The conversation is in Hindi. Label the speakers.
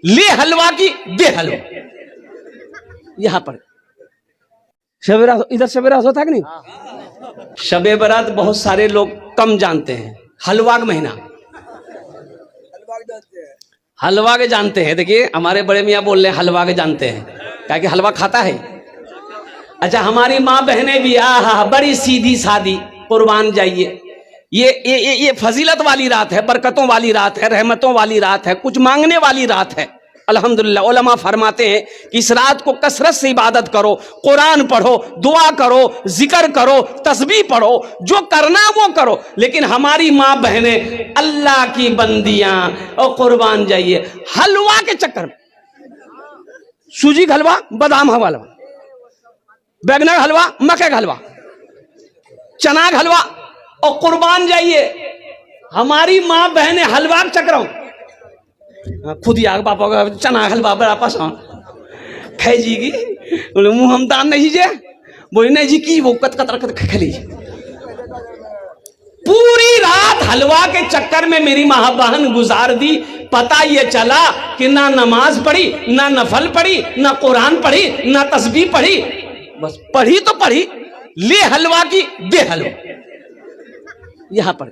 Speaker 1: ले हलवा की दे हलवा। यहां पर शब बारात, इधर शब बारात होता है कि नहीं? शब बारात बहुत सारे लोग कम जानते हैं। हलवा का महीना, हलवा के जानते हैं। देखिए हमारे बड़े मियाँ बोल रहे हैं हलवा के जानते हैं, क्या कि हलवा खाता है। अच्छा, हमारी माँ बहनें भी आहा बड़ी सीधी सादी, कुर्बान जाइए। ये फजीलत वाली रात है, बरकतों वाली रात है, रहमतों वाली रात है, कुछ मांगने वाली रात है। अल्हम्दुलिल्लाह उलमा फरमाते हैं कि इस रात को कसरत से इबादत करो, कुरान पढ़ो, दुआ करो, जिक्र करो, तस्बीह पढ़ो, जो करना वो करो। लेकिन हमारी माँ बहनें अल्लाह की बंदियां और कुर्बान जाइए हलवा के चक्कर में, सूजी का हलवा, बादाम का हलवा, बैगन का हलवा, मक्के का हलवा, चना का हलवा, और कुर्बान जाइए हमारी माँ बहनें हलवा के चक्करों, खुद आग पापा का चना हलवा बड़ा पसंद खाई जी की, बोले मुंह हम दान नहीं जे, बोले नहीं जी की वो कत खली। पूरी रात हलवा के चक्कर में मेरी माँ बहन गुजार दी। पता ये चला कि ना नमाज पढ़ी, ना नफल पढ़ी, ना कुरान पढ़ी, ना तस्बीह पढ़ी, बस पढ़ी तो पढ़ी, ले हलवा की दे हलवा। यहां पर